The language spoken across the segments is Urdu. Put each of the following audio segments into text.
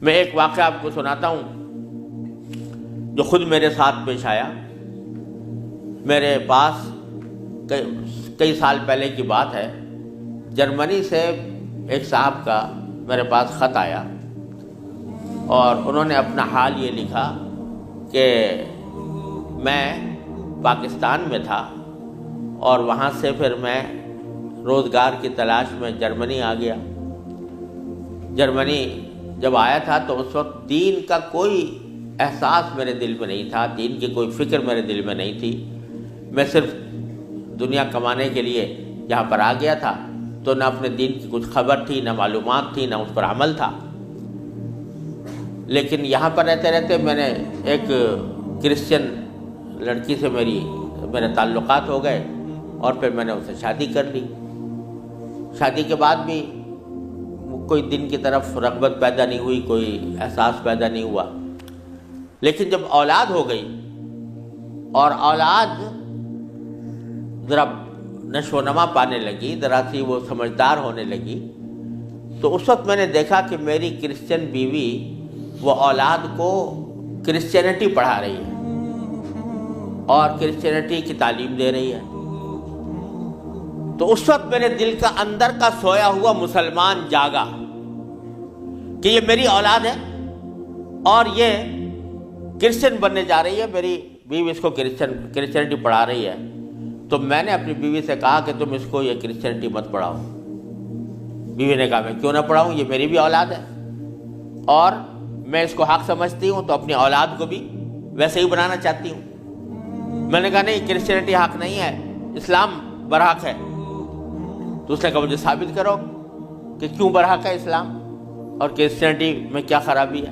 میں ایک واقعہ آپ کو سناتا ہوں جو خود میرے ساتھ پیش آیا. میرے پاس کئی سال پہلے کی بات ہے، جرمنی سے ایک صاحب کا میرے پاس خط آیا اور انہوں نے اپنا حال یہ لکھا کہ میں پاکستان میں تھا اور وہاں سے پھر میں روزگار کی تلاش میں جرمنی آ گیا. جرمنی جب آیا تھا تو اس وقت دین کا کوئی احساس میرے دل میں نہیں تھا، دین کی کوئی فکر میرے دل میں نہیں تھی. میں صرف دنیا کمانے کے لیے یہاں پر آ گیا تھا، تو نہ اپنے دین کی کچھ خبر تھی، نہ معلومات تھی، نہ اس پر عمل تھا. لیکن یہاں پر رہتے رہتے میں نے ایک کرسچن لڑکی سے میرے تعلقات ہو گئے اور پھر میں نے اسے شادی کر لی. شادی کے بعد بھی کوئی دین کی طرف رغبت پیدا نہیں ہوئی، کوئی احساس پیدا نہیں ہوا. لیکن جب اولاد ہو گئی اور اولاد ذرا نشو و نما پانے لگی، ذرا سی وہ سمجھدار ہونے لگی، تو اس وقت میں نے دیکھا کہ میری کرسچن بیوی وہ اولاد کو کرسچینٹی پڑھا رہی ہے اور کرسچینٹی کی تعلیم دے رہی ہے. تو اس وقت میرے دل کا اندر کا سویا ہوا مسلمان جاگا کہ یہ میری اولاد ہے اور یہ کرسچن بننے جا رہی ہے، میری بیوی اس کو کرسچینٹی پڑھا رہی ہے. تو میں نے اپنی بیوی سے کہا کہ تم اس کو یہ کرسچینٹی مت پڑھاؤ. بیوی نے کہا میں کیوں نہ پڑھاؤں، یہ میری بھی اولاد ہے اور میں اس کو حق سمجھتی ہوں، تو اپنی اولاد کو بھی ویسے ہی بنانا چاہتی ہوں. میں نے کہا نہیں، کرسچینٹی حق نہیں ہے، اسلام برحق ہے. تو اس نے کہا مجھے ثابت کرو کہ کیوں برحق ہے اسلام اور کرسچینٹی میں کیا خرابی ہے.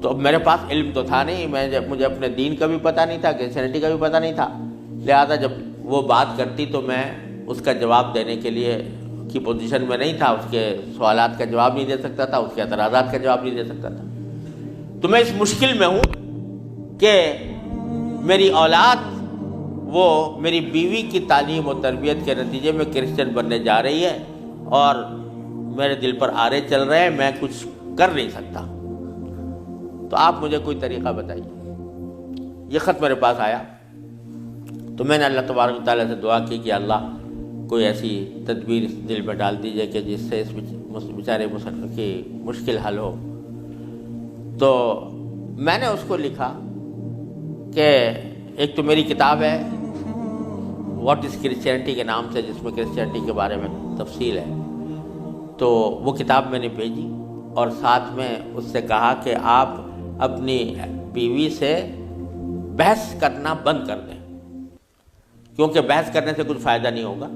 تو اب میرے پاس علم تو تھا نہیں، مجھے اپنے دین کا بھی پتہ نہیں تھا، کرسچینٹی کا بھی پتہ نہیں تھا. لہذا جب وہ بات کرتی تو میں اس کا جواب دینے کے لیے کی پوزیشن میں نہیں تھا، اس کے سوالات کا جواب نہیں دے سکتا تھا، اس کے اعتراضات کا جواب نہیں دے سکتا تھا. تو میں اس مشکل میں ہوں کہ میری اولاد وہ میری بیوی کی تعلیم و تربیت کے نتیجے میں کرسچن بننے جا رہی ہے اور میرے دل پر آرے چل رہے ہیں، میں کچھ کر نہیں سکتا. تو آپ مجھے کوئی طریقہ بتائیے. یہ خط میرے پاس آیا تو میں نے اللہ تبارک و تعالیٰ سے دعا کی کہ اللہ کوئی ایسی تدبیر اس دل میں ڈال دیجیے کہ جس سے اس بیچارے مسلمان کی مشکل حل ہو. تو میں نے اس کو لکھا کہ ایک تو میری کتاب ہے واٹ از کرسچینٹی کے نام سے، جس میں کرسچینٹی کے بارے میں تفصیل ہے. تو وہ کتاب میں نے بھیجی اور ساتھ میں اس سے کہا کہ آپ اپنی بیوی سے بحث کرنا بند کر دیں، کیونکہ بحث کرنے سے کچھ فائدہ نہیں ہوگا.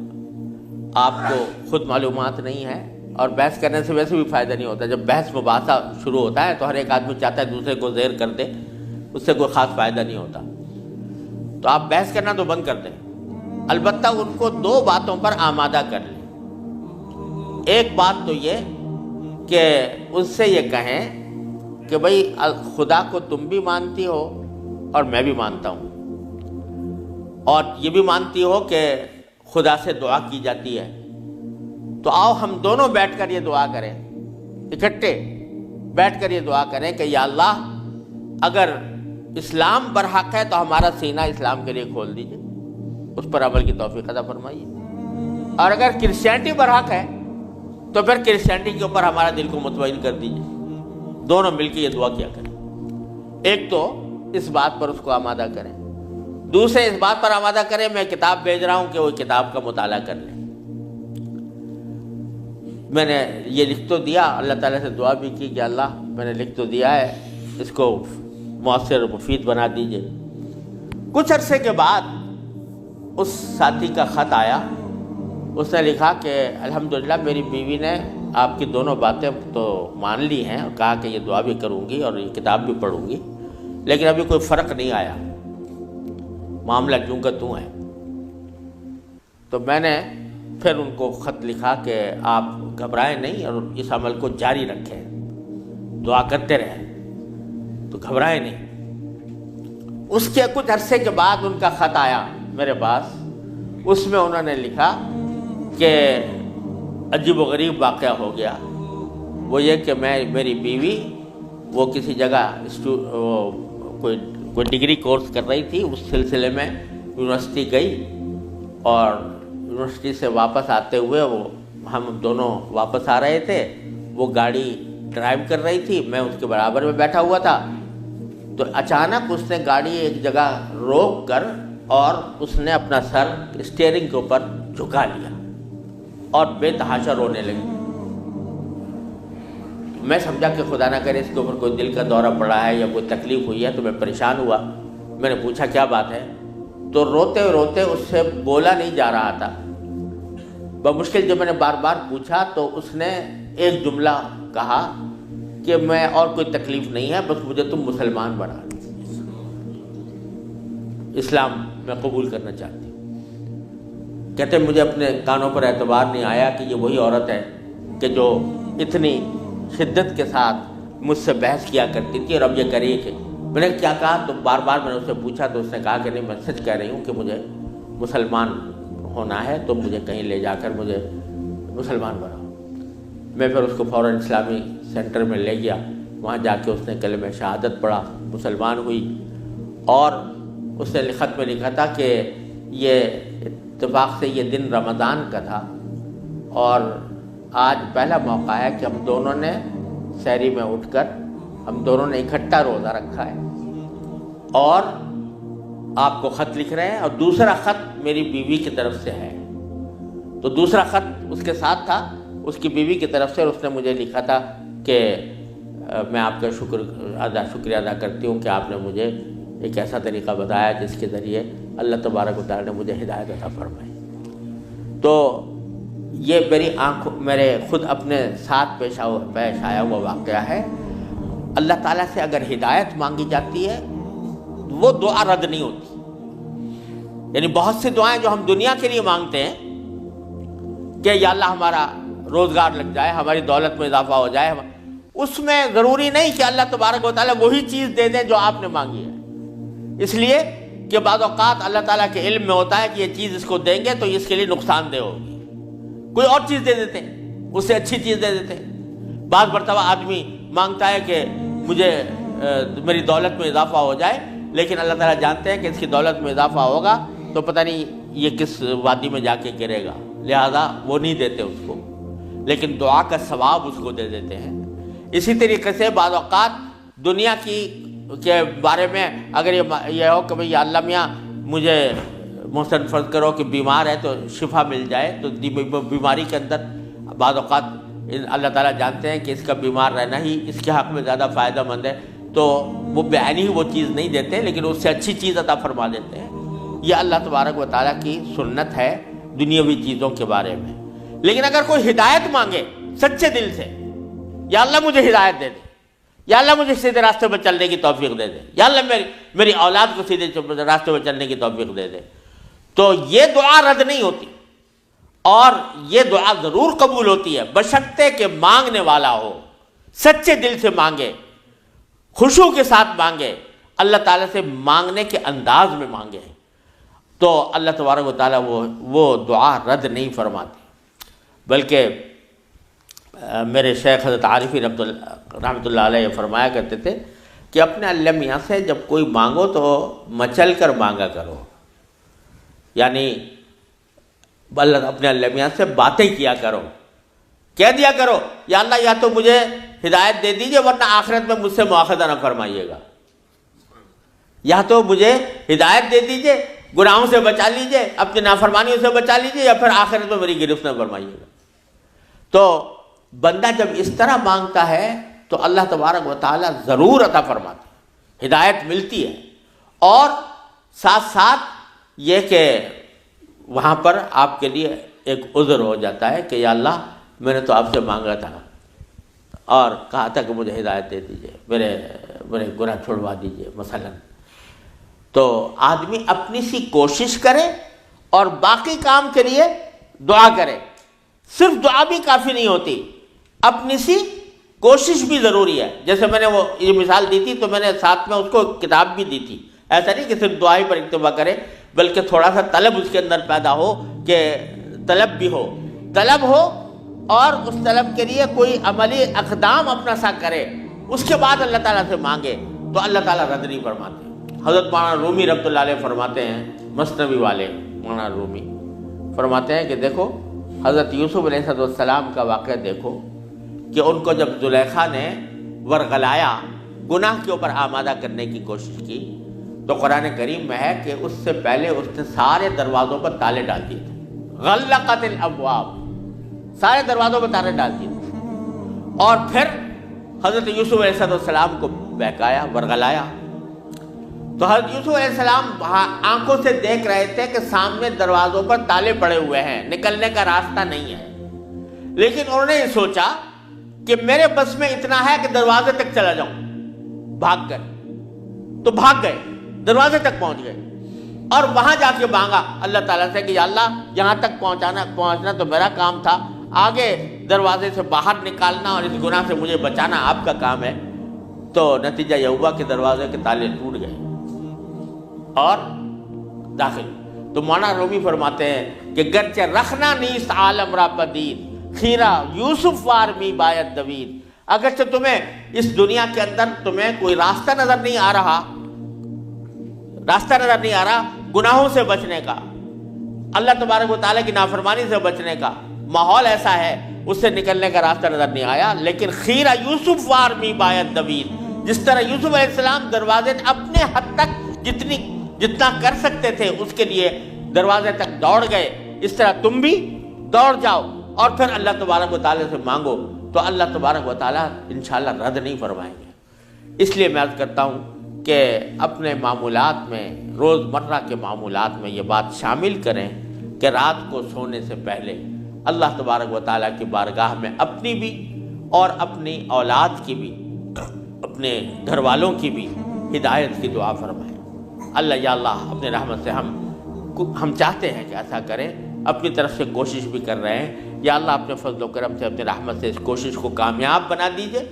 آپ کو خود معلومات نہیں ہے اور بحث کرنے سے ویسے بھی فائدہ نہیں ہوتا. جب بحث مباحثہ شروع ہوتا ہے تو ہر ایک آدمی چاہتا ہے دوسرے کو زیر کر دے، اس سے کوئی خاص فائدہ نہیں ہوتا. تو آپ بحث کرنا تو بند کر دیں، البتہ ان کو دو باتوں پر آمادہ کر لیں. ایک بات تو یہ کہ اس سے یہ کہیں کہ بھئی خدا کو تم بھی مانتی ہو اور میں بھی مانتا ہوں، اور یہ بھی مانتی ہو کہ خدا سے دعا کی جاتی ہے. تو آؤ ہم دونوں بیٹھ کر یہ دعا کریں، اکٹھے بیٹھ کر یہ دعا کریں کہ یا اللہ اگر اسلام برحق ہے تو ہمارا سینہ اسلام کے لیے کھول دیجئے، اس پر عمل کی توفیق عطا فرمائیے. اور اگر کرسچینٹی برحق ہے تو پھر کرسچینٹی کے اوپر ہمارا دل کو مطمئن کر دیجئے. دونوں مل کے یہ دعا کیا کریں. ایک تو اس بات پر اس کو آمادہ کریں، دوسرے اس بات پر آمادہ کریں میں کتاب بھیج رہا ہوں کہ وہ کتاب کا مطالعہ کر لیں. میں نے یہ لکھ تو دیا، اللہ تعالیٰ سے دعا بھی کی کہ اللہ میں نے لکھ تو دیا ہے، اس کو مؤثر و مفید بنا دیجئے. کچھ عرصے کے بعد اس ساتھی کا خط آیا. اس نے لکھا کہ الحمدللہ میری بیوی نے آپ کی دونوں باتیں تو مان لی ہیں اور کہا کہ یہ دعا بھی کروں گی اور یہ کتاب بھی پڑھوں گی، لیکن ابھی کوئی فرق نہیں آیا، معاملہ کیوں کا توں ہے. تو میں نے پھر ان کو خط لکھا کہ آپ گھبرائیں نہیں اور اس عمل کو جاری رکھیں، دعا کرتے رہیں، تو گھبرائیں نہیں. اس کے کچھ عرصے کے بعد ان کا خط آیا میرے پاس. اس میں انہوں نے لکھا کہ عجیب و غریب واقعہ ہو گیا. وہ یہ کہ میری بیوی وہ کسی جگہ کوئی ڈگری کورس کر رہی تھی، اس سلسلے میں یونیورسٹی گئی، اور یونیورسٹی سے واپس آتے ہوئے ہم دونوں واپس آ رہے تھے، وہ گاڑی ڈرائیو کر رہی تھی، میں اس کے برابر میں بیٹھا ہوا تھا، تو اچانک اس نے گاڑی ایک جگہ روک کر اور اس نے اپنا سر اسٹیئرنگ کے اوپر جھکا لیا اور بے تحاشا رونے لگی۔ میں سمجھا کہ خدا نہ کرے اس کے اوپر کوئی دل کا دورہ پڑا ہے یا کوئی تکلیف ہوئی ہے، تو میں پریشان ہوا۔ میں نے پوچھا کیا بات ہے، تو روتے روتے اس سے بولا نہیں جا رہا تھا۔ بمشکل جب میں نے بار بار پوچھا تو اس نے ایک جملہ کہا کہ میں اور کوئی تکلیف نہیں ہے، بس مجھے تم مسلمان بنا دو، اسلام میں قبول کرنا چاہتی ہوں۔ کہتے مجھے اپنے کانوں پر اعتبار نہیں آیا کہ یہ وہی عورت ہے کہ جو اتنی شدت کے ساتھ مجھ سے بحث کیا کرتی تھی، اور اب یہ کری کہ میں نے کیا کہا، تو بار بار میں نے اس سے پوچھا تو اس نے کہا کہ نہیں، میں سچ کہہ رہی ہوں کہ مجھے مسلمان ہونا ہے، تو مجھے کہیں لے جا کر مجھے مسلمان بناؤ۔ میں پھر اس کو فوراً اسلامی سینٹر میں لے گیا، وہاں جا کے اس نے کلمہ شہادت پڑھا، مسلمان ہوئی، اور اس نے خط میں لکھا تھا کہ یہ اتفاق سے یہ دن رمضان کا تھا، اور آج پہلا موقع ہے کہ ہم دونوں نے سحری میں اٹھ کر ہم دونوں نے اکٹھا روزہ رکھا ہے، اور آپ کو خط لکھ رہے ہیں، اور دوسرا خط میری بیوی کی طرف سے ہے۔ تو دوسرا خط اس کے ساتھ تھا اس کی بیوی کی طرف سے، اور اس نے مجھے لکھا تھا کہ میں آپ کا شکریہ ادا کرتی ہوں کہ آپ نے مجھے ایک ایسا طریقہ بتایا جس کے ذریعے اللہ تبارک و تعالیٰ نے مجھے ہدایت عطا فرمائی۔ تو یہ میرے خود اپنے ساتھ پیش آیا ہوا واقعہ ہے۔ اللہ تعالیٰ سے اگر ہدایت مانگی جاتی ہے وہ دعا رد نہیں ہوتی۔ یعنی بہت سی دعائیں جو ہم دنیا کے لیے مانگتے ہیں کہ یا اللہ ہمارا روزگار لگ جائے، ہماری دولت میں اضافہ ہو جائے، اس میں ضروری نہیں کہ اللہ تبارک و تعالیٰ وہی چیز دے دیں جو آپ نے مانگی ہے، اس لیے کہ بعض اوقات اللہ تعالیٰ کے علم میں ہوتا ہے کہ یہ چیز اس کو دیں گے تو اس کے لیے نقصان دہ ہوگی، کوئی اور چیز دے دیتے ہیں، اس سے اچھی چیز دے دیتے ہیں۔ بعض مرتبہ آدمی مانگتا ہے کہ مجھے میری دولت میں اضافہ ہو جائے، لیکن اللہ تعالیٰ جانتے ہیں کہ اس کی دولت میں اضافہ ہوگا تو پتہ نہیں یہ کس وادی میں جا کے گرے گا، لہذا وہ نہیں دیتے اس کو، لیکن دعا کا ثواب اس کو دے دیتے ہیں۔ اسی طریقے سے بعض اوقات دنیا کے بارے میں اگر یہ ہو کہ بھئی اللہ میاں مجھے محسن فرض کرو کہ بیمار ہے تو شفا مل جائے، تو بیماری کے اندر بعض اوقات اللہ تعالیٰ جانتے ہیں کہ اس کا بیمار رہنا ہی اس کے حق میں زیادہ فائدہ مند ہے، تو وہ بعینی ہی وہ چیز نہیں دیتے لیکن اس سے اچھی چیز عطا فرما دیتے ہیں۔ یہ اللہ تبارک و تعالیٰ کی سنت ہے دنیاوی چیزوں کے بارے میں۔ لیکن اگر کوئی ہدایت مانگے سچے دل سے، یا اللہ مجھے ہدایت دے دے، یا اللہ مجھے سیدھے راستے پر چلنے کی توفیق دے دے، یا اللہ میری اولاد کو سیدھے راستے پر چلنے کی توفیق دے دے، تو یہ دعا رد نہیں ہوتی، اور یہ دعا ضرور قبول ہوتی ہے بشرطے کہ مانگنے والا ہو، سچے دل سے مانگے، خشوع کے ساتھ مانگے، اللہ تعالیٰ سے مانگنے کے انداز میں مانگے، تو اللہ تبارک و تعالیٰ وہ دعا رد نہیں فرماتے۔ بلکہ میرے شیخ حضرت عارفی رحمۃ اللہ علیہ فرمایا کرتے تھے کہ اپنے اللہ میاں سے جب کوئی مانگو تو مچل کر مانگا کرو، یعنی اپنے اللہ میاں سے باتیں کیا کرو، کہہ دیا کرو یا اللہ یا تو مجھے ہدایت دے دیجئے ورنہ آخرت میں مجھ سے مواخذہ نہ فرمائیے گا، یا تو مجھے ہدایت دے دیجئے، گناہوں سے بچا لیجئے، اپنی نافرمانیوں سے بچا لیجئے، یا پھر آخرت میں میری گرفت نہ فرمائیے گا۔ تو بندہ جب اس طرح مانگتا ہے تو اللہ تبارک و تعالیٰ ضرور عطا فرماتا ہے، ہدایت ملتی ہے، اور ساتھ ساتھ یہ کہ وہاں پر آپ کے لیے ایک عذر ہو جاتا ہے کہ یا اللہ میں نے تو آپ سے مانگا تھا اور کہا تھا کہ مجھے ہدایت دے دیجئے، میرے گناہ چھڑوا دیجئے مثلا۔ تو آدمی اپنی سی کوشش کرے اور باقی کام کے لیے دعا کرے، صرف دعا بھی کافی نہیں ہوتی، اپنی سی کوشش بھی ضروری ہے۔ جیسے میں نے وہ یہ مثال دی تھی تو میں نے ساتھ میں اس کو کتاب بھی دی تھی، ایسا نہیں کہ صرف دعا ہی پر اکتفا کرے بلکہ تھوڑا سا طلب اس کے اندر پیدا ہو، کہ طلب بھی ہو اور اس طلب کے لیے کوئی عملی اقدام اپنا سا کرے، اس کے بعد اللہ تعالیٰ سے مانگے تو اللہ تعالیٰ رد نہیں فرماتے۔ حضرت مولانا رومی رحمۃ اللہ علیہ فرماتے ہیں، مثنوی والے مولانا رومی فرماتے ہیں کہ دیکھو حضرت یوسف علیہ السلام کا واقعہ دیکھو کہ ان کو جب زلیخا نے ورغلایا، گناہ کے اوپر آمادہ کرنے کی کوشش کی، تو قرآن کریم میں ہے کہ اس سے پہلے اس نے سارے دروازوں پر تالے ڈال دیے تھے، غلقت الابواب، سارے دروازوں پر تالے ڈال دیے تھے، اور پھر حضرت یوسف علیہ السلام کو بہکایا، ورغلایا۔ تو حضرت یوسف علیہ السلام آنکھوں سے دیکھ رہے تھے کہ سامنے دروازوں پر تالے پڑے ہوئے ہیں، نکلنے کا راستہ نہیں ہے، لیکن انہوں نے یہ سوچا کہ میرے بس میں اتنا ہے کہ دروازے تک چلا جاؤں، بھاگ گئے، تو بھاگ گئے، دروازے تک پہنچ گئے، اور وہاں جا کے مانگا اللہ تعالیٰ سے کہ یا اللہ یہاں تک پہنچنا تو میرا کام تھا، آگے دروازے سے باہر نکالنا اور اس گناہ سے مجھے بچانا آپ کا کام ہے۔ تو نتیجہ یہ ہوا کہ دروازے کے تالے ٹوٹ گئے اور داخل۔ تو مولانا رومی فرماتے ہیں کہ گرچہ رکھنا نیست عالم را پدید، خیرہ یوسف وار می باید دوید، اگرچہ تمہیں اس دنیا کے اندر تمہیں کوئی راستہ نظر نہیں آ رہا، گناہوں سے بچنے کا، اللہ تبارک و تعالیٰ کی نافرمانی سے بچنے کا ماحول ایسا ہے، اس سے نکلنے کا راستہ نظر نہیں آیا، لیکن خیرہ یوسف وار می باید دوید، جس طرح یوسف علیہ السلام دروازے اپنے حد تک جتنا کر سکتے تھے اس کے لیے دروازے تک دوڑ گئے، اس طرح تم بھی دوڑ جاؤ اور پھر اللہ تبارک و تعالیٰ سے مانگو، تو اللہ تبارک و تعالیٰ انشاءاللہ رد نہیں فرمائیں گے۔ اس لیے میں عرض کرتا ہوں کہ اپنے معمولات میں، روزمرہ کے معمولات میں یہ بات شامل کریں کہ رات کو سونے سے پہلے اللہ تبارک و تعالیٰ کی بارگاہ میں اپنی بھی اور اپنی اولاد کی بھی، اپنے گھر والوں کی بھی ہدایت کی دعا فرمائیں۔ اللہ یا اللہ اپنے رحمت سے ہم چاہتے ہیں کہ ایسا کریں، اپنی طرف سے کوشش بھی کر رہے ہیں، یا اللہ اپنے فضل و کرم سے اپنے رحمت سے اس کوشش کو کامیاب بنا دیجئے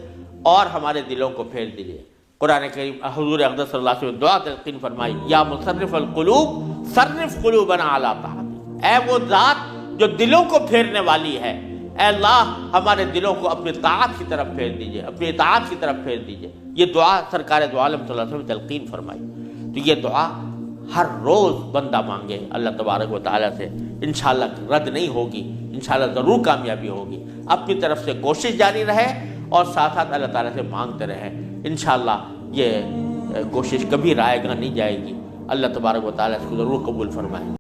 اور ہمارے دلوں کو پھیر دیجئے۔ قرآن کریم حضور اقدس صلی اللہ علیہ وسلم دعا تلقین فرمائی، یا مصرف القلوب صرف قلوبنا علی طاعتک، اے وہ ذات جو دلوں کو پھیرنے والی ہے، اے اللہ ہمارے دلوں کو اپنی طاعت کی طرف پھیر دیجئے، اپنی اطاعت کی طرف پھیر دیجئے۔ یہ دعا سرکار دو عالم صلی اللہ علیہ وسلم تلقین فرمائی۔ تو یہ دعا ہر روز بندہ مانگے اللہ تبارک و تعالیٰ سے، انشاءاللہ رد نہیں ہوگی، انشاءاللہ ضرور کامیابی ہوگی۔ اپنی طرف سے کوشش جاری رہے اور ساتھ ساتھ اللہ تعالیٰ سے مانگتے رہیں، انشاءاللہ یہ کوشش کبھی رائے گاہ نہیں جائے گی۔ اللہ تبارک و تعالیٰ اس کو ضرور قبول فرمائے۔